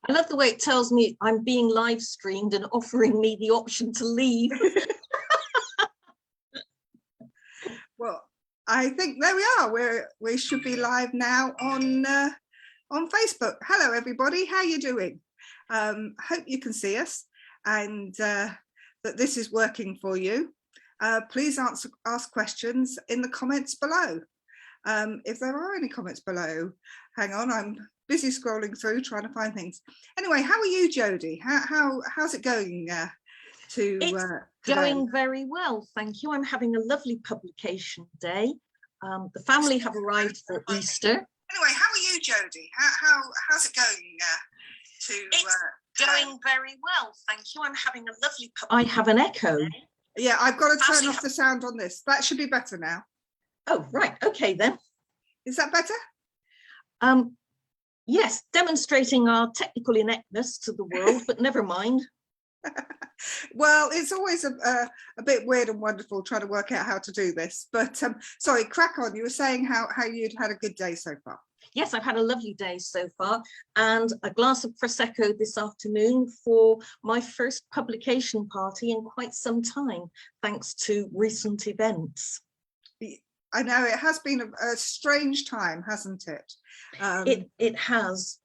I love the way it tells me I'm being live streamed and offering me the option to leave. Well, I think there we are. We should be live now on Facebook. Hello, everybody. How you doing? Hope you can see us and that this is working for you. Please ask questions in the comments below. If there are any comments below, hang on, I'm busy scrolling through trying to find things. Anyway, how are you, Jodi? How's it going It's today? going very well, thank you. I'm having a lovely publication day. The family have arrived for Easter. Anyway, how are you, Jodi? How's it going going very well, thank you. I'm having a lovely I have an echo. Yeah, I've got to turn off the sound on this. That should be better now. Oh, right. Okay, then. Is that better? Yes, demonstrating our technical ineptness to the world, but never mind. Well, it's always a bit weird and wonderful trying to work out how to do this. But sorry, crack on. You were saying how you'd had a good day so far. Yes, I've had a lovely day so far, and a glass of Prosecco this afternoon for my first publication party in quite some time, thanks to recent events. I know it has been a strange time, hasn't it? It has.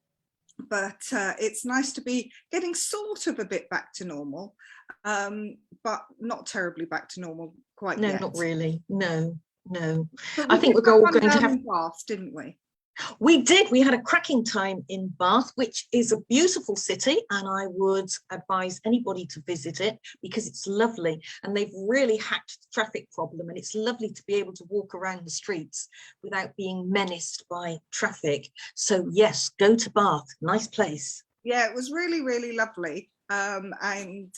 But it's nice to be getting sort of a bit back to normal, but not terribly back to normal quite yet. No, not really. No. But I think we're all going to have Bath, didn't we? We did. We had a cracking time in Bath, which is a beautiful city, and I would advise anybody to visit it because it's lovely, and they've really hacked the traffic problem, and it's lovely to be able to walk around the streets without being menaced by traffic. So yes, go to Bath. Nice place. Yeah, it was really, really lovely. And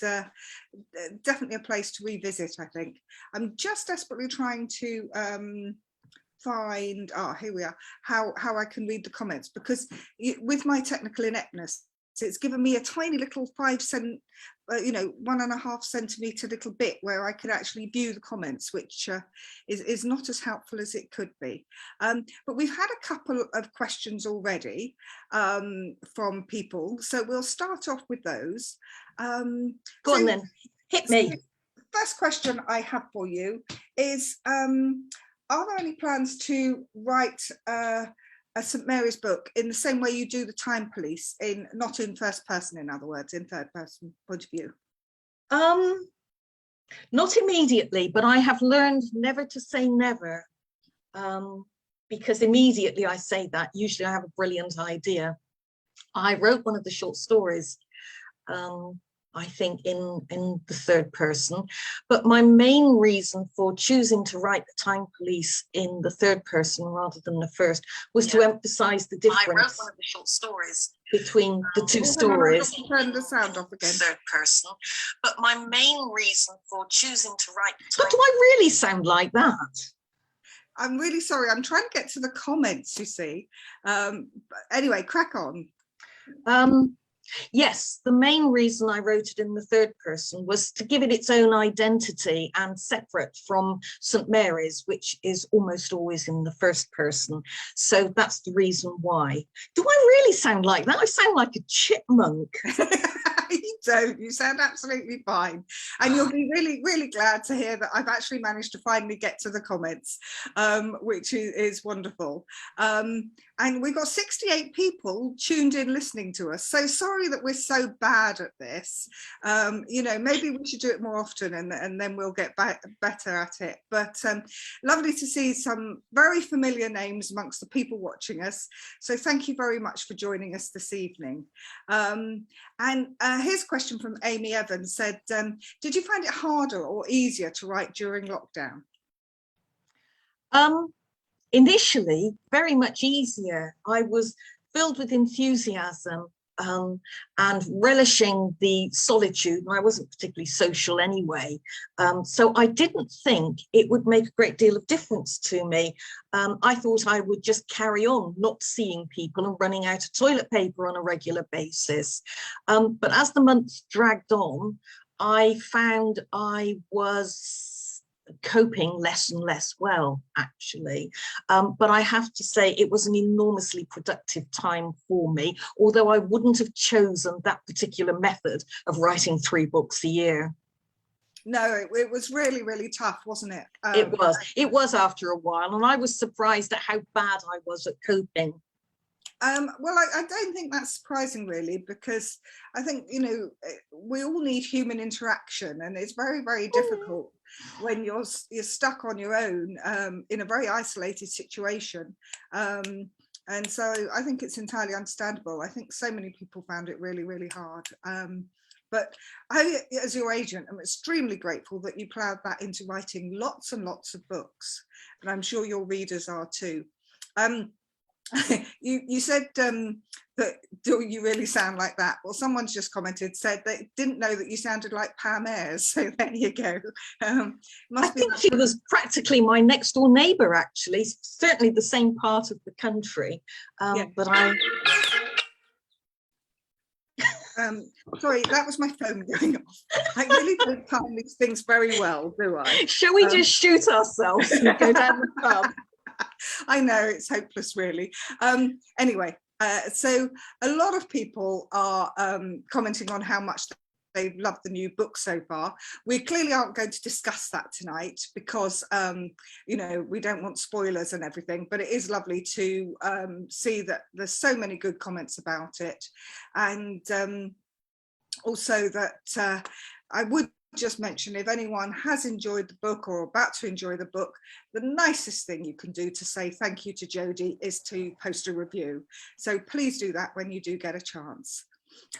definitely a place to revisit, I think. I'm just desperately trying to find here we are, how I can read the comments, because with my technical ineptness it's given me a tiny little 1.5 centimeter little bit where I could actually view the comments, which is not as helpful as it could be. But we've had a couple of questions already from people, so we'll start off with those. Go on then, hit me. The first question I have for you is, are there any plans to write a St Mary's book in the same way you do the Time Police, not in first person, in other words, in third person point of view? Not immediately, but I have learned never to say never, because immediately I say that, usually I have a brilliant idea. I wrote one of the short stories, I think in the third person, but my main reason for choosing to write the Time Police in the third person rather than the first was to emphasize the difference. I wrote one of the short stories between the two stories. Turn the sound off again. Third person, but my main reason for choosing to write the Time. But do I really sound like that? I'm really sorry. I'm trying to get to the comments, you see. But anyway, crack on. Yes, the main reason I wrote it in the third person was to give it its own identity and separate from St Mary's, which is almost always in the first person. So that's the reason why. Do I really sound like that? I sound like a chipmunk. You don't. You sound absolutely fine. And you'll be really, really glad to hear that I've actually managed to finally get to the comments, which is wonderful. And we've got 68 people tuned in listening to us. So sorry that we're so bad at this. Maybe we should do it more often, and then we'll get better at it. But lovely to see some very familiar names amongst the people watching us. So thank you very much for joining us this evening. And here's a question from Amy Evans, said, did you find it harder or easier to write during lockdown? Initially, very much easier. I was filled with enthusiasm and relishing the solitude. I wasn't particularly social anyway, so I didn't think it would make a great deal of difference to me. I thought I would just carry on not seeing people and running out of toilet paper on a regular basis. But as the months dragged on, I found I was coping less and less well, actually. But I have to say it was an enormously productive time for me, although I wouldn't have chosen that particular method of writing 3 books a year. No, it was really, really tough, wasn't it? It was after a while, and I was surprised at how bad I was at coping. Well, I don't think that's surprising, really, because I think, you know, we all need human interaction, and it's very, very difficult when you're stuck on your own in a very isolated situation. And so I think it's entirely understandable. I think so many people found it really, really hard. But I, as your agent, am extremely grateful that you ploughed that into writing lots and lots of books, and I'm sure your readers are too. You said that do you really sound like that? Well, someone's just commented, said they didn't know that you sounded like Pam Ayres, so there you go. I think she was practically my next door neighbour, actually, certainly the same part of the country. Yeah. But I... sorry, that was my phone going off. I really don't time these things very well, do I? Shall we just shoot ourselves and go down the pub? I know, it's hopeless, really. Anyway, so a lot of people are commenting on how much they've loved the new book so far. We clearly aren't going to discuss that tonight because, you know, we don't want spoilers and everything, but it is lovely to see that there's so many good comments about it. And also that I would just mention, if anyone has enjoyed the book or about to enjoy the book, the nicest thing you can do to say thank you to Jodi is to post a review. So please do that when you do get a chance.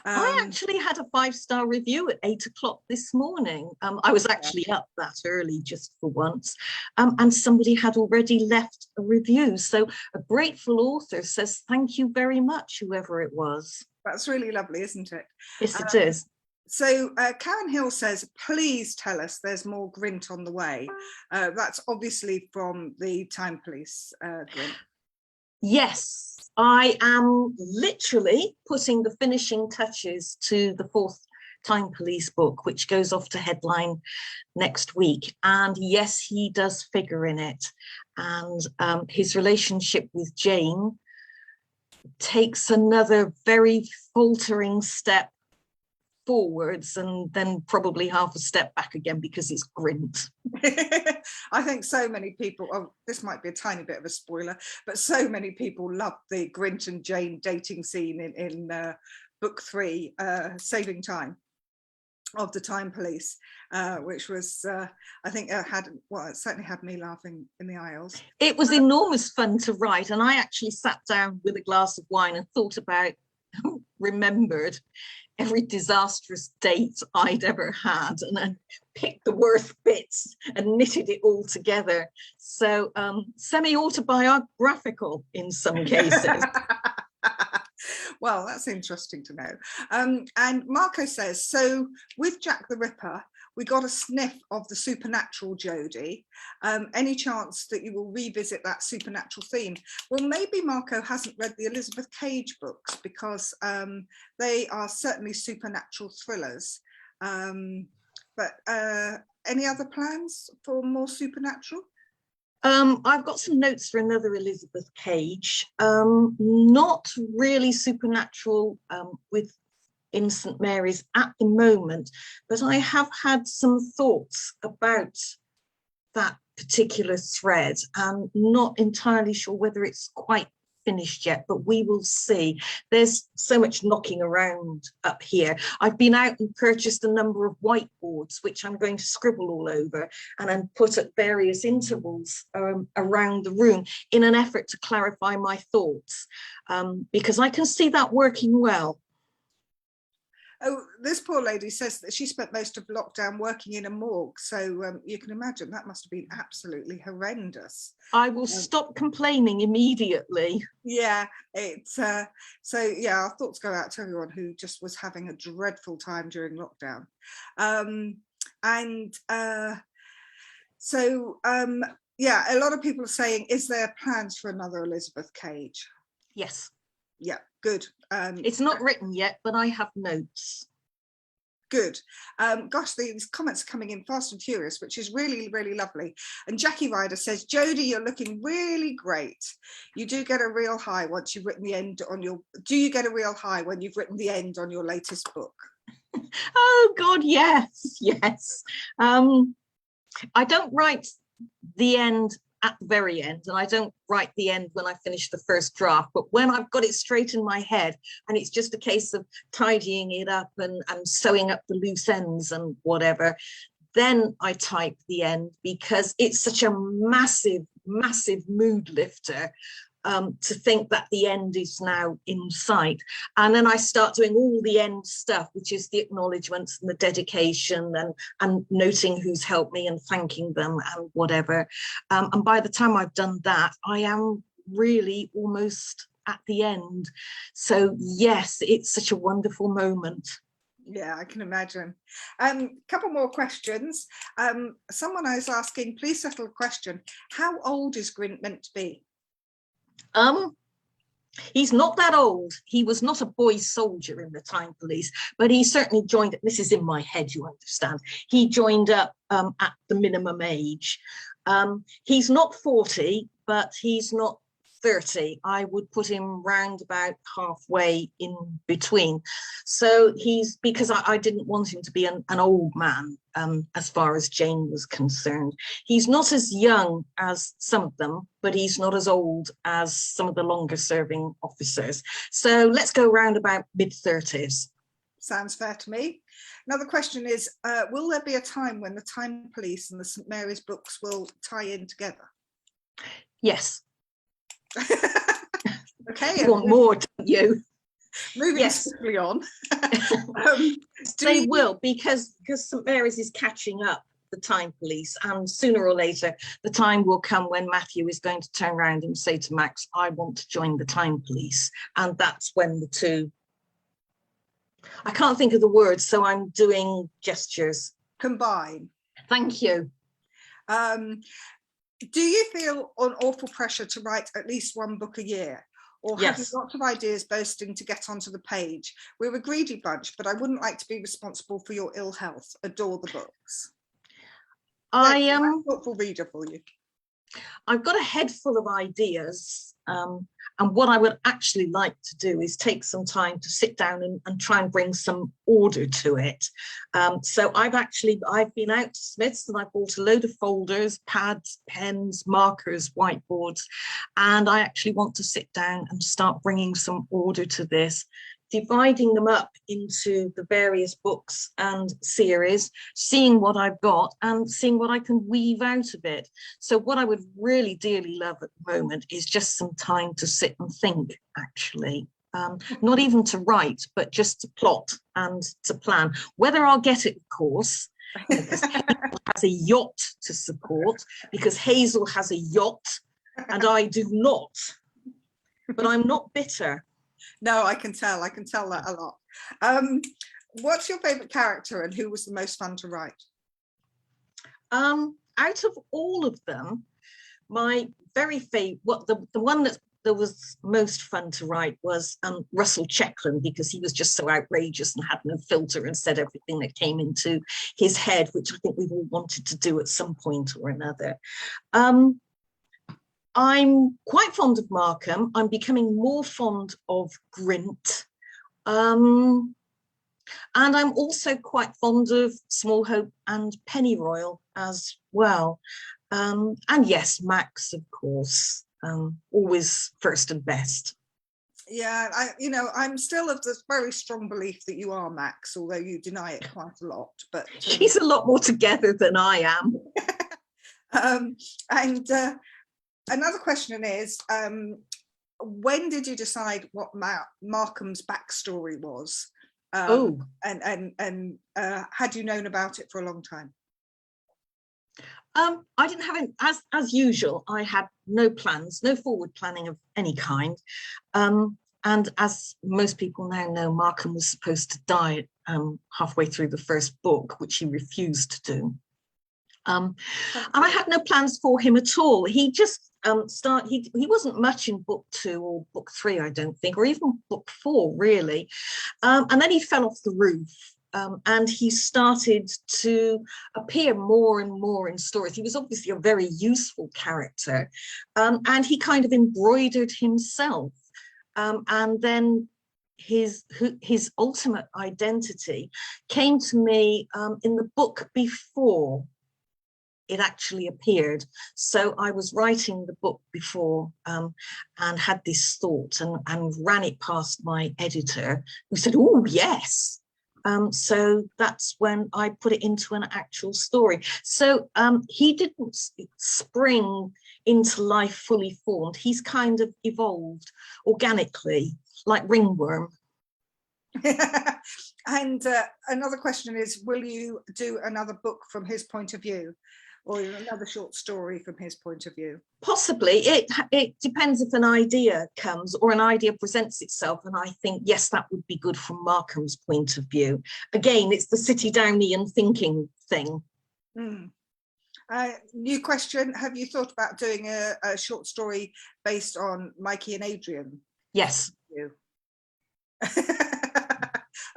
I actually had a 5-star review at 8 o'clock this morning. I was actually up that early just for once, and somebody had already left a review. So a grateful author says thank you very much, whoever it was. That's really lovely, isn't it? Yes, it is. So Karen Hill says, please tell us there's more Grint on the way. That's obviously from the Time Police Grint. Yes, I am literally putting the finishing touches to the 4th Time Police book, which goes off to headline next week. And yes, he does figure in it. And his relationship with Jane takes another very faltering step forwards and then probably half a step back again because it's Grint. I think so many people, oh, this might be a tiny bit of a spoiler, but so many people loved the Grint and Jane dating scene in book 3, Saving Time, of the Time Police, which was, I think it certainly had me laughing in the aisles. It was enormous fun to write, and I actually sat down with a glass of wine and thought about, remembered every disastrous date I'd ever had, and then picked the worst bits and knitted it all together. So semi-autobiographical in some cases. Well, that's interesting to know. And Marco says, so with Jack the Ripper, we got a sniff of the supernatural, Jodi. Any chance that you will revisit that supernatural theme? Well, maybe Marco hasn't read the Elizabeth Cage books, because they are certainly supernatural thrillers. But any other plans for more supernatural? I've got some notes for another Elizabeth Cage. Not really supernatural with in St Mary's at the moment, but I have had some thoughts about that particular thread. I'm not entirely sure whether it's quite finished yet, but we will see. There's so much knocking around up here. I've been out and purchased a number of whiteboards, which I'm going to scribble all over and then put at various intervals around the room in an effort to clarify my thoughts, because I can see that working well. Oh, this poor lady says that she spent most of lockdown working in a morgue, so you can imagine that must have been absolutely horrendous. I will stop complaining immediately. Yeah, it's so yeah, our thoughts go out to everyone who just was having a dreadful time during lockdown. Yeah, a lot of people are saying, is there plans for another Elizabeth Cage? Yes. Yeah, good. It's not written yet, but I have notes. Good. Gosh, these comments are coming in fast and furious, which is really, really lovely. And Jackie Ryder says, Jodi, you're looking really great. You do get a real high once you've written the end on your, do you get a real high when you've written the end on your latest book? Oh God, yes, yes. I don't write the end at the very end, and I don't write the end when I finish the first draft, but when I've got it straight in my head and it's just a case of tidying it up and sewing up the loose ends and whatever, then I type the end, because it's such a massive mood lifter to think that the end is now in sight. And then I start doing all the end stuff, which is the acknowledgements and the dedication and noting who's helped me and thanking them and whatever. And by the time I've done that, I am really almost at the end. So yes, it's such a wonderful moment. Yeah, I can imagine. Couple more questions. Someone is asking, please settle a question. How old is Grint meant to be? He's not that old. He was not a boy soldier in the Time Police, but he certainly joined, this is in my head, you understand, he joined up at the minimum age. He's not 40, but he's not 30. I would put him round about halfway in between. So he's, because I didn't want him to be an old man as far as Jane was concerned. He's not as young as some of them, but he's not as old as some of the longer serving officers. So let's go round about mid-30s. Sounds fair to me. Another question is, will there be a time when the Time Police and the St Mary's books will tie in together? Yes. Okay. You want more, don't you? Moving swiftly on. They will, because St Mary's is catching up the Time Police, and sooner or later the time will come when Matthew is going to turn around and say to Max, I want to join the Time Police, and that's when the two, I can't think of the words, so I'm doing gestures. Combine. Thank you. Do you feel an awful pressure to write at least one book a year? Or have you lots of ideas bursting to get onto the page? We're a greedy bunch, but I wouldn't like to be responsible for your ill health. Adore the books. I am a thoughtful reader for you. I've got a head full of ideas. And what I would actually like to do is take some time to sit down and try and bring some order to it. So I've been out to Smith's and I bought a load of folders, pads, pens, markers, whiteboards, and I actually want to sit down and start bringing some order to this, dividing them up into the various books and series, seeing what I've got and seeing what I can weave out of it. So what I would really dearly love at the moment is just some time to sit and think, actually. Not even to write, but just to plot and to plan. Whether I'll get it, of course, because Hazel has a yacht to support, because Hazel has a yacht and I do not. But I'm not bitter. No, I can tell that a lot. What's your favourite character and who was the most fun to write? Out of all of them, my very favourite, the one that was most fun to write was Russell Checkland, because he was just so outrageous and had no filter and said everything that came into his head, which I think we've all wanted to do at some point or another. I'm quite fond of Markham. I'm becoming more fond of Grint. And I'm also quite fond of Small Hope and Pennyroyal as well. And yes, Max, of course, always first and best. Yeah, I'm still of this very strong belief that you are Max, although you deny it quite a lot. But she's a lot more together than I am. Another question is, when did you decide what Markham's backstory was? And had you known about it for a long time? I didn't have it, as usual. I had no plans, no forward planning of any kind. And as most people now know, Markham was supposed to die halfway through the first book, which he refused to do. And I had no plans for him at all. He just he wasn't much in book 2 or book 3, I don't think, or even book 4 really. And then he fell off the roof and he started to appear more and more in stories. He was obviously a very useful character, and he kind of embroidered himself. And then his ultimate identity came to me in the book before it actually appeared. So I was writing the book before and had this thought and ran it past my editor, who said, "Oh, yes." So that's when I put it into an actual story. So he didn't spring into life fully formed. He's kind of evolved organically, like ringworm. And another question is, will you do another book from his point of view, or another short story from his point of view? Possibly. It depends if an idea comes or an idea presents itself, and I think, yes, that would be good from Markham's point of view. Again, it's the city downian thinking thing. New question, have you thought about doing a short story based on Mikey and Adrian? Yes.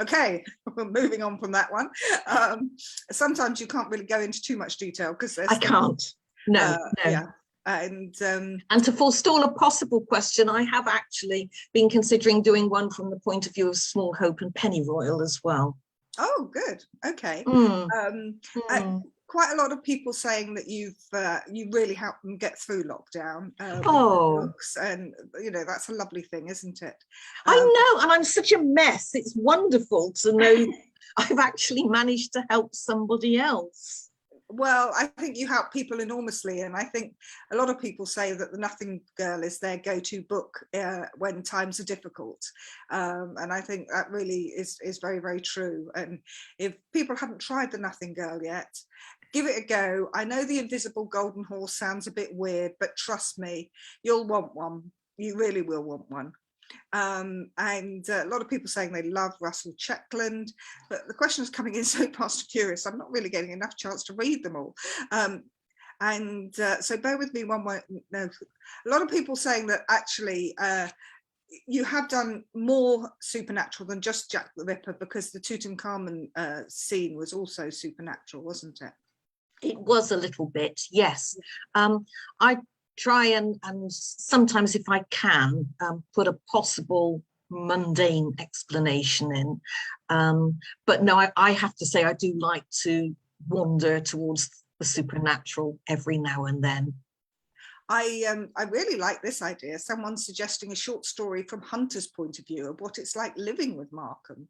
Okay, we're moving on from that one. Sometimes you can't really go into too much detail because I can't. No. Yeah. And to forestall a possible question, I have actually been considering doing one from the point of view of Small Hope and Pennyroyal as well. Oh, good. Okay. Quite a lot of people saying that you really helped them get through lockdown. Books, and that's a lovely thing, isn't it? I know, and I'm such a mess. It's wonderful to know I've actually managed to help somebody else. Well, I think you help people enormously, and I think a lot of people say that The Nothing Girl is their go-to book when times are difficult, and I think that really is very, very true. And if people haven't tried The Nothing Girl yet, give it a go. I know The Invisible Golden Horse sounds a bit weird, but trust me, you'll want one. You really will want one. And a lot of people saying they love Russell Chetland, but the questions coming in so past curious, I'm not really getting enough chance to read them all. So bear with me one moment. No, a lot of people saying that actually you have done more supernatural than just Jack the Ripper, because the Tutankhamun scene was also supernatural, wasn't it? It was a little bit, yes. I try and sometimes, if I can, put a possible mundane explanation in. But no, I have to say I do like to wander towards the supernatural every now and then. I really like this idea. Someone's suggesting a short story from Hunter's point of view of what it's like living with Markham.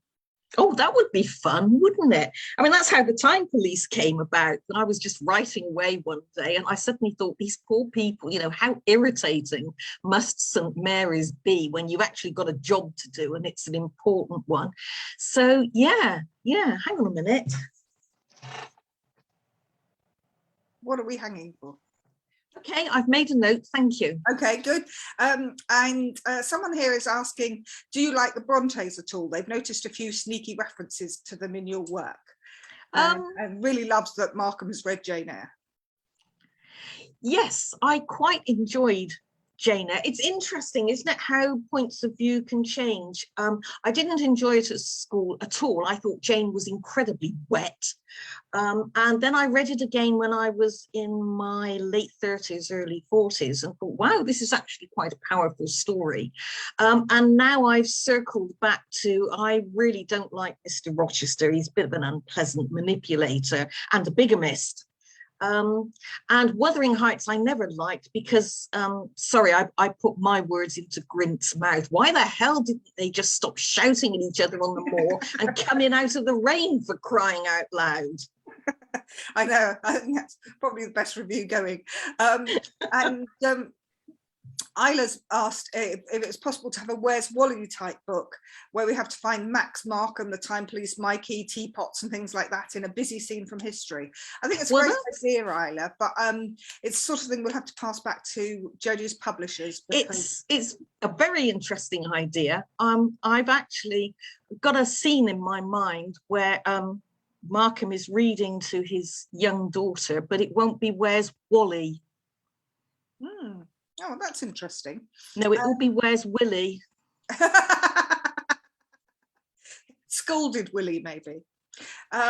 Oh, that would be fun, wouldn't it? I mean, that's how the Time Police came about. I was just writing away one day and I suddenly thought, these poor people, how irritating must St. Mary's be when you've actually got a job to do and it's an important one. So yeah, hang on a minute. What are we hanging for? Okay, I've made a note, thank you. Okay, good. Someone here is asking, do you like the Brontes at all? They've noticed a few sneaky references to them in your work, and really loves that Markham has read Jane Eyre. Yes, I quite enjoyed Jane Eyre. It's interesting, isn't it, how points of view can change. I didn't enjoy it at school at all. I thought Jane was incredibly wet. And then I read it again when I was in my late 30s, early 40s, and thought, wow, this is actually quite a powerful story. And now I've circled back to, I really don't like Mr. Rochester. He's a bit of an unpleasant manipulator and a bigamist. And Wuthering Heights I never liked because, sorry, I put my words into Grint's mouth. Why the hell didn't they just stop shouting at each other on the moor and come in out of the rain, for crying out loud? I know, I think that's probably the best review going. Isla's asked if it's possible to have a Where's Wally type book where we have to find Max, Markham, the Time Police, Mikey, teapots and things like that in a busy scene from history. I think it's a great idea, Isla, but it's sort of thing we'll have to pass back to Jodi's publishers. It's a very interesting idea. I've actually got a scene in my mind where Markham is reading to his young daughter, but it won't be Where's Wally. Oh, that's interesting. No, it will be Where's Willie? Scolded Willie, maybe.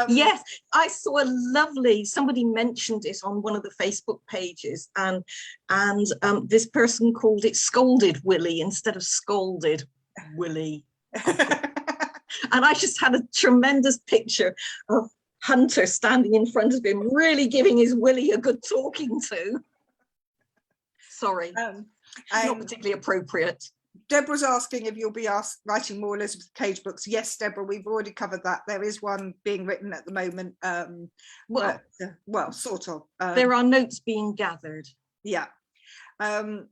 Yes, I saw a lovely, somebody mentioned it on one of the Facebook pages, and this person called it Scolded Willy instead of Scolded Willy. And I just had a tremendous picture of Hunter standing in front of him, really giving his Willy a good talking to. Sorry, not particularly appropriate. Deborah's asking if you'll be writing more Elizabeth Cage books. Yes, Deborah, we've already covered that. There is one being written at the moment. Well, sort of. There are notes being gathered. Yeah. So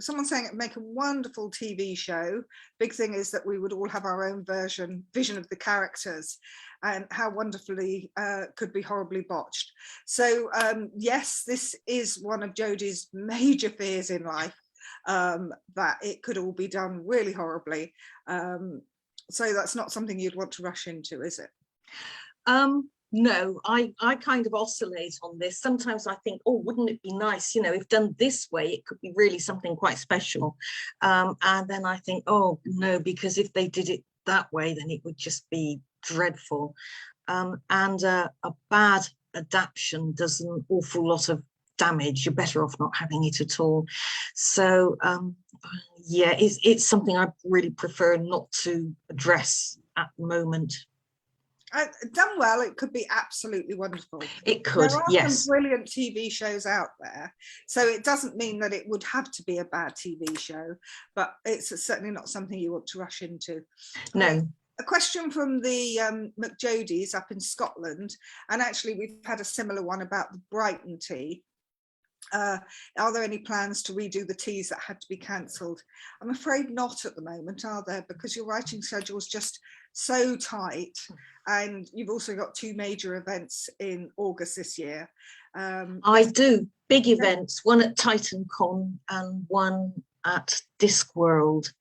someone's saying it'd make a wonderful TV show. Big thing is that we would all have our own vision of the characters, and how wonderfully could be horribly botched. So yes, this is one of Jodi's major fears in life, that it could all be done really horribly. So that's not something you'd want to rush into, is it? No, I kind of oscillate on this. Sometimes I think, oh, wouldn't it be nice, you know, if done this way, it could be really something quite special. And then I think, oh, no, because if they did it that way, then it would just be dreadful. And a bad adaptation does an awful lot of damage. You're better off not having it at all. So, yeah, it's something I really prefer not to address at the moment. Done well, it could be absolutely wonderful. It could, there are yes. some brilliant TV shows out there, so it doesn't mean that it would have to be a bad TV show, but it's certainly not something you want to rush into. No. A question from the McJodys up in Scotland, and actually we've had a similar one about the Brighton tea. Are there any plans to redo the teas that had to be cancelled? I'm afraid not at the moment, are there? Because your writing schedule is just so tight, and you've also got 2 major events in August this year. I do big events, one at TitanCon and one at Discworld.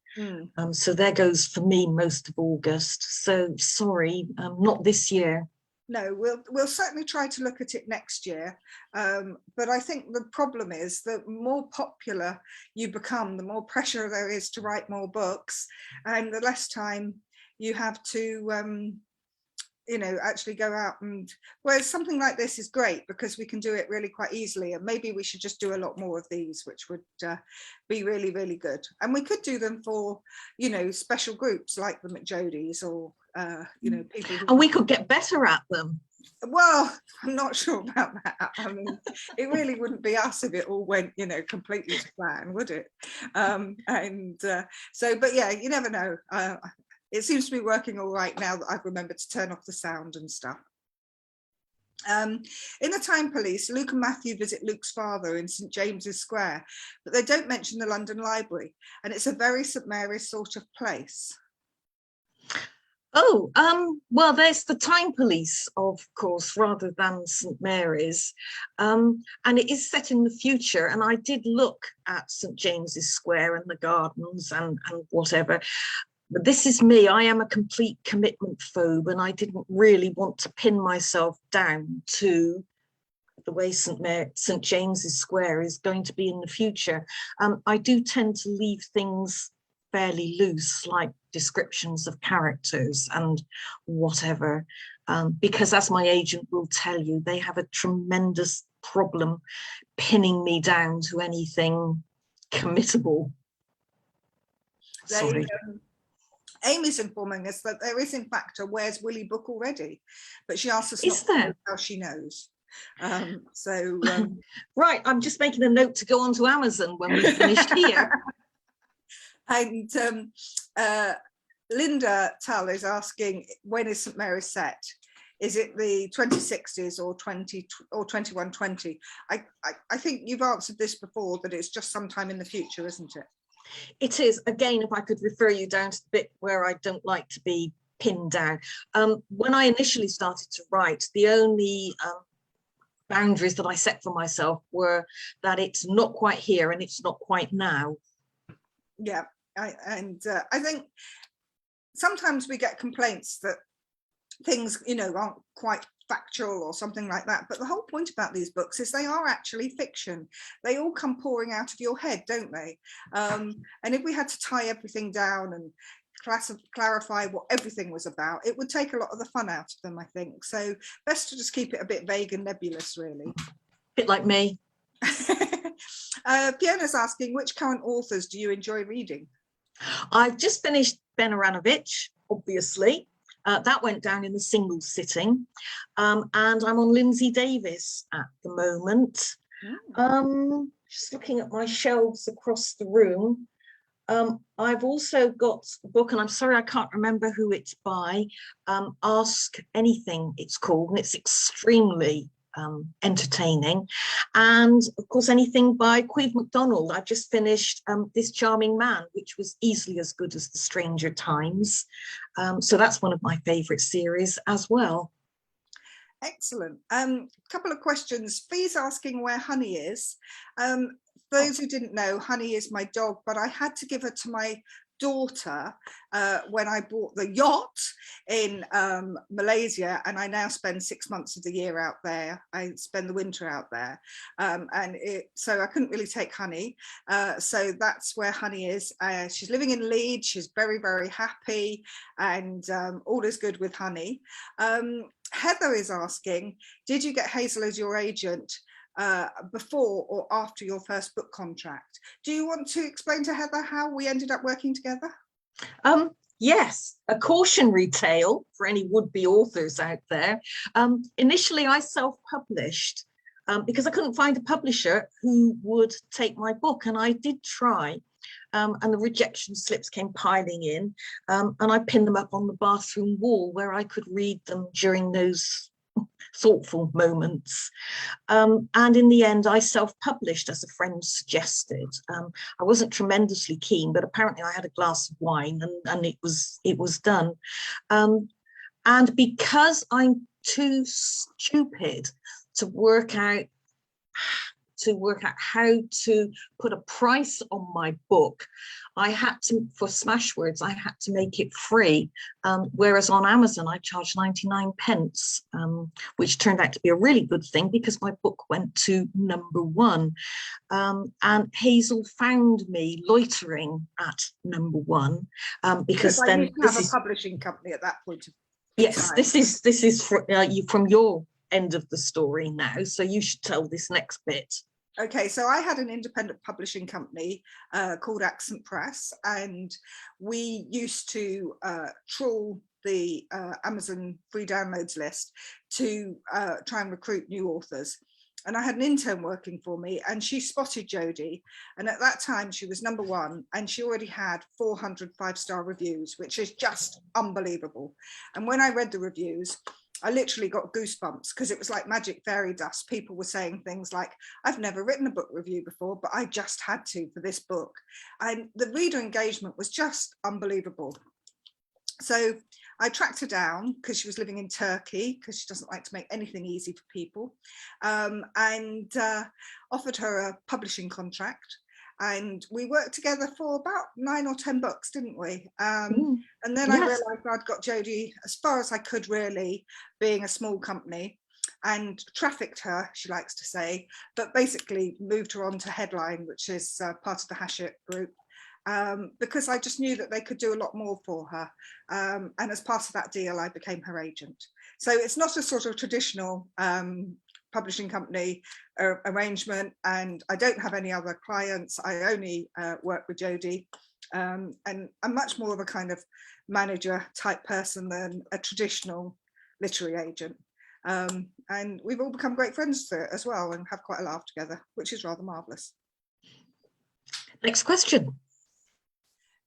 So there goes for me most of August. So sorry, not this year. No, we'll certainly try to look at it next year. But I think the problem is that the more popular you become, the more pressure there is to write more books, and the less time you have to, you know, actually go out and, whereas something like this is great because we can do it really quite easily, and maybe we should just do a lot more of these, which would be really, really good. And we could do them for, you know, special groups like the McJodys, or you know, people who, and we could get better at them. Well, I'm not sure about that. I mean, it really wouldn't be us if it all went, you know, completely to plan, would it? So, but yeah, you never know. It seems to be working all right now that I've remembered to turn off the sound and stuff. In the Time Police, Luke and Matthew visit Luke's father in St James's Square, but they don't mention the London Library, and it's a very St Mary's sort of place. Oh, well, there's the Time Police, of course, rather than St Mary's, and it is set in the future. And I did look at St James's Square and the gardens and whatever. But this is me. I am a complete commitment phobe, and I didn't really want to pin myself down to the way St James's Square is going to be in the future. I do tend to leave things fairly loose, like descriptions of characters and whatever, because as my agent will tell you, they have a tremendous problem pinning me down to anything committable. Sorry. Amy's informing us that there is in fact a Where's Willy book already, but she asked us is there? How she knows. Right, I'm just making a note to go onto Amazon when we've finished here. And Linda Tull is asking, when is St Mary's set? Is it the 2060s or 2120? I think you've answered this before, that it's just sometime in the future, isn't it? It is. Again, if I could refer you down to the bit where I don't like to be pinned down. When I initially started to write, the only boundaries that I set for myself were that it's not quite here and it's not quite now. Yeah, I think sometimes we get complaints that things, you know, aren't quite factual or something like that, but the whole point about these books is they are actually fiction. They all come pouring out of your head, don't they? And if we had to tie everything down and clarify what everything was about, it would take a lot of the fun out of them, I think. So best to just keep it a bit vague and nebulous, really. Bit like me. Fiona's asking, which current authors do you enjoy reading? I've just finished Ben Aranovich, obviously. That went down in the single sitting. And I'm on Lindsay Davis at the moment. Just looking at my shelves across the room. I've also got a book, and I'm sorry I can't remember who it's by, Ask Anything it's called, and it's extremely entertaining. And of course, anything by Queeve MacDonald. I've just finished This Charming Man, which was easily as good as The Stranger Times. So that's one of my favourite series as well. Excellent. Couple of questions. Fee's asking where Honey is. Those who didn't know, Honey is my dog, but I had to give her to my daughter when I bought the yacht in Malaysia, and I now spend 6 months of the year out there. I spend the winter out there, so I couldn't really take Honey. So that's where Honey is. She's living in Leeds. She's very, very happy, and all is good with Honey. Heather is asking, did you get Hazel as your agent before or after your first book contract? Do you want to explain to Heather how we ended up working together? Yes, a cautionary tale for any would-be authors out there. Initially, I self-published because I couldn't find a publisher who would take my book, and I did try. And the rejection slips came piling in, and I pinned them up on the bathroom wall where I could read them during those thoughtful moments. And in the end, I self-published as a friend suggested. I wasn't tremendously keen, but apparently I had a glass of wine, and it was done. And because I'm too stupid to work out how to put a price on my book, I had to, for Smashwords, I had to make it free. Whereas on Amazon, I charged 99 pence, which turned out to be a really good thing because my book went to #1. And Hazel found me loitering at #1 because then you have a publishing company at that point. Yes, this is from your end of the story now, so you should tell this next bit. Okay, so I had an independent publishing company called Accent Press, and we used to trawl the Amazon free downloads list to try and recruit new authors. And I had an intern working for me, and she spotted Jodi, and at that time she was #1, and she already had 400 5-star reviews, which is just unbelievable. And when I read the reviews, I literally got goosebumps because it was like magic fairy dust. People were saying things like, I've never written a book review before, but I just had to for this book. And the reader engagement was just unbelievable. So I tracked her down because she was living in Turkey, because she doesn't like to make anything easy for people, and offered her a publishing contract. And we worked together for about 9 or 10 books, didn't we? And then yes. I realised I'd got Jodi as far as I could, really, being a small company, and trafficked her, she likes to say, but basically moved her on to Headline, which is part of the Hachette group, because I just knew that they could do a lot more for her. And as part of that deal, I became her agent. So it's not a sort of traditional publishing company arrangement, and I don't have any other clients. I only work with Jodi, and I'm much more of a kind of manager type person than a traditional literary agent. And we've all become great friends through it as well, and have quite a laugh together, which is rather marvellous. Next question.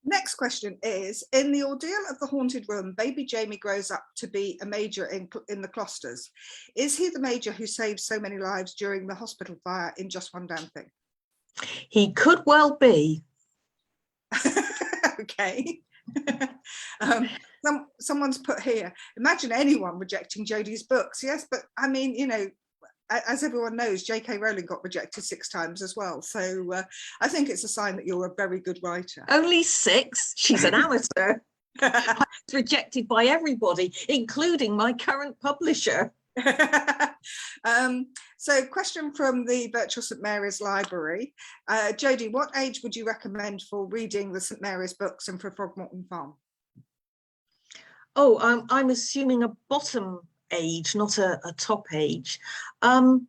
Next question is, in The Ordeal of the Haunted Room, baby Jamie grows up to be a major in the Closters. Is he the major who saved so many lives during the hospital fire in Just One Damn Thing? He could well be. Okay. Someone's put here, imagine anyone rejecting Jodi's books. Yes, but I mean, you know, as everyone knows, J.K. Rowling got rejected 6 times as well. So I think it's a sign that you're a very good writer. Only 6? She's an amateur. I was rejected by everybody, including my current publisher. So question from the Virtual St Mary's Library. Jodi, what age would you recommend for reading the St Mary's books and for Frogmorton Farm? Oh, I'm assuming a bottom age, not a top age. Um,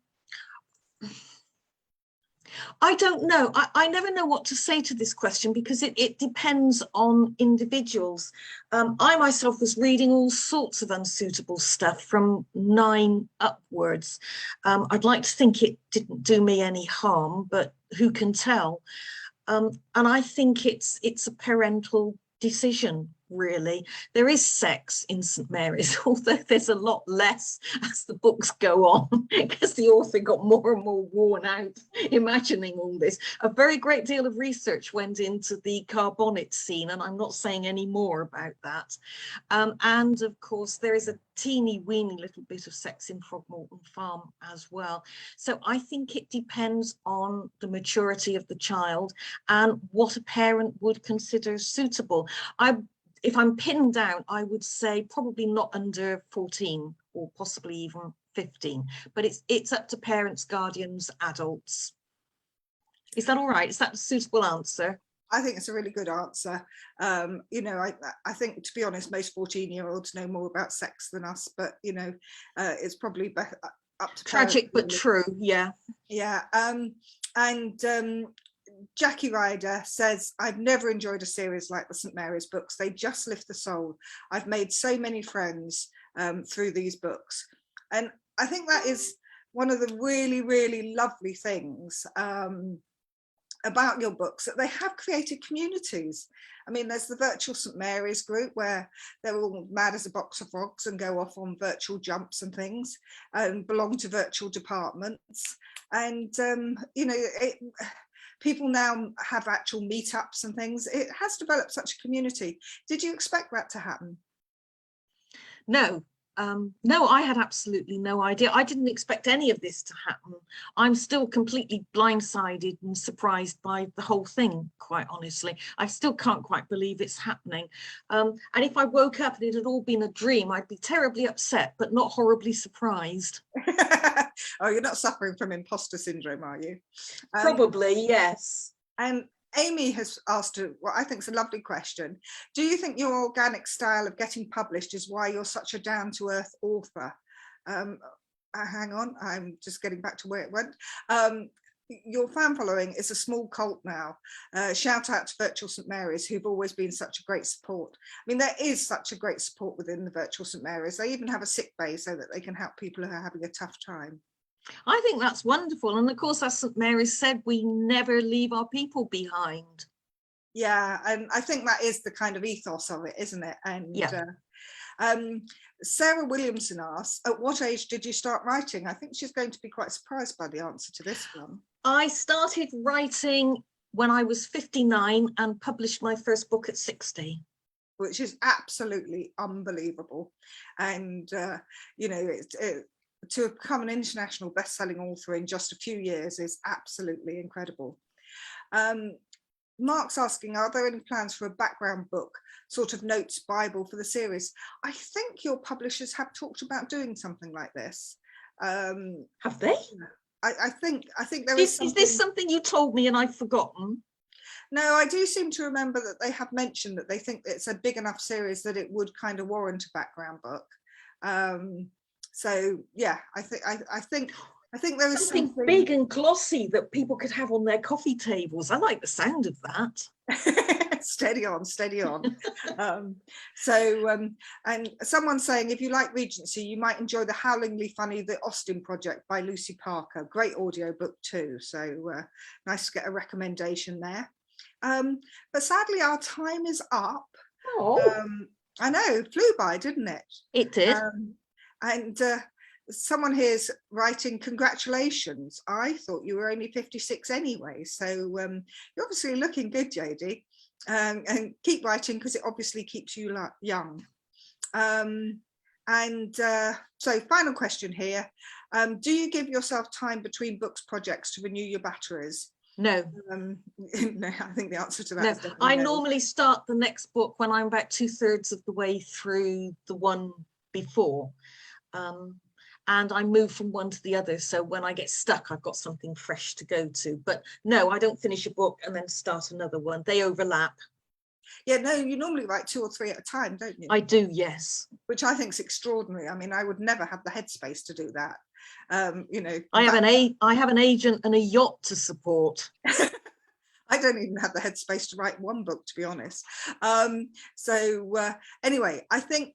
I don't know. I never know what to say to this question because it depends on individuals. I myself was reading all sorts of unsuitable stuff from 9 upwards. I'd like to think it didn't do me any harm, but who can tell? And I think it's a parental decision, really. There is sex in St Mary's, although there's a lot less as the books go on, because the author got more and more worn out imagining all this. A very great deal of research went into the carbonate scene, and I'm not saying any more about that. And of course, there is a teeny weeny little bit of sex in Frogmorton Farm as well. So I think it depends on the maturity of the child and what a parent would consider suitable. If I'm pinned down, I would say probably not under 14 or possibly even 15, but it's up to parents, guardians, adults. Is that all right? Is that a suitable answer? I think it's a really good answer. You know, I think, to be honest, most 14-year-olds know more about sex than us, but, you know, it's probably up to tragic, but true. Yeah. Yeah. Jackie Ryder says, I've never enjoyed a series like the St Mary's books. They just lift the soul. I've made so many friends through these books. And I think that is one of the really, really lovely things about your books, that they have created communities. I mean, there's the virtual St Mary's group where they're all mad as a box of frogs and go off on virtual jumps and things and belong to virtual departments. And, you know, people now have actual meetups and things. It has developed such a community. Did you expect that to happen? No. No, I had absolutely no idea. I didn't expect any of this to happen. I'm still completely blindsided and surprised by the whole thing, quite honestly. I still can't quite believe it's happening. And if I woke up and it had all been a dream, I'd be terribly upset, but not horribly surprised. Oh, you're not suffering from imposter syndrome, are you? Probably, yes. And Amy has asked what I think is a lovely question. Do you think your organic style of getting published is why you're such a down-to-earth author? Hang on, I'm just getting back to where it went. Your fan following is a small cult now. Shout out to Virtual St Mary's, who've always been such a great support. I mean, there is such a great support within the Virtual St Mary's. They even have a sick bay so that they can help people who are having a tough time. I think that's wonderful. And of course, as St Mary's said, we never leave our people behind. Yeah, and I think that is the kind of ethos of it, isn't it? And yeah. Sarah Williamson asks, at what age did you start writing? I think she's going to be quite surprised by the answer to this one. I started writing when I was 59 and published my first book at 60. Which is absolutely unbelievable. And, you know, to become an international best-selling author in just a few years is absolutely incredible. Mark's asking, are there any plans for a background book, sort of notes Bible for the series? I think your publishers have talked about doing something like this. Have they? I think there is something... Is this something you told me and I've forgotten? No, I do seem to remember that they have mentioned that they think it's a big enough series that it would kind of warrant a background book. So yeah, I think there is something big and glossy that people could have on their coffee tables. I like the sound of that. Steady on, steady on. And someone's saying, if you like Regency, you might enjoy the howlingly funny The Austin Project by Lucy Parker. Great audio book too. So nice to get a recommendation there. But sadly, our time is up. Oh. I know, it flew by, didn't it? It did. And someone here's writing, congratulations. I thought you were only 56 anyway. So you're obviously looking good, Jodi. And keep writing because it obviously keeps you young. So final question here. Do you give yourself time between books projects to renew your batteries? No. No, I think the answer to that is definitely I no. normally start the next book when I'm about 2/3 of the way through the one before. And I move from one to the other. So when I get stuck, I've got something fresh to go to. But no, I don't finish a book and then start another one. They overlap. Yeah, no, you normally write 2 or 3 at a time, don't you? I do, yes. Which I think is extraordinary. I mean, I would never have the headspace to do that. You know, I have an agent and a yacht to support. I don't even have the headspace to write one book, to be honest. Anyway, I think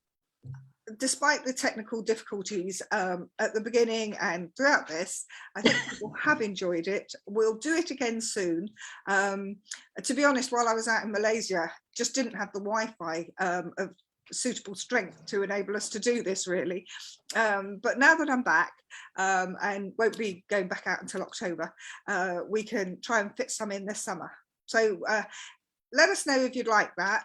despite the technical difficulties at the beginning and throughout this, I think people have enjoyed it. We'll do it again soon. To be honest, while I was out in Malaysia, just didn't have the Wi-Fi of suitable strength to enable us to do this, really. But now that I'm back and won't be going back out until October, we can try and fit some in this summer. So let us know if you'd like that,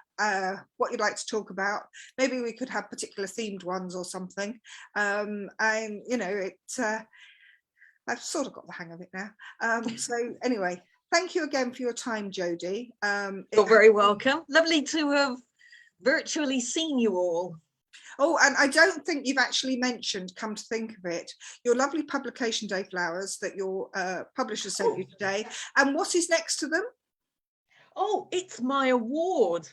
what you'd like to talk about. Maybe we could have particular themed ones or something. And you know, I've sort of got the hang of it now. So anyway, thank you again for your time, Jodi. You're very welcome. Lovely to have virtually seen you all. Oh, and I don't think you've actually mentioned, come to think of it, your lovely publication day flowers that your publisher sent you today. And what is next to them? Oh, it's my award.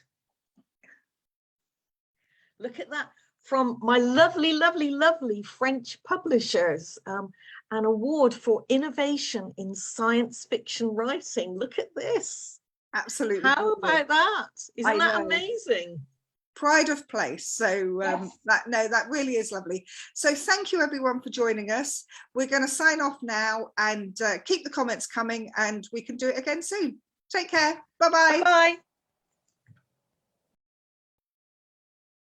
Look at that, from my lovely, lovely, lovely French publishers. An award for innovation in science fiction writing. Look at this. Absolutely. How about that? Isn't that know. Amazing? Pride of place. So Yes. that really is lovely. So thank you everyone for joining us. We're going to sign off now and keep the comments coming, and we can do it again soon. Take care. Bye-bye. Bye.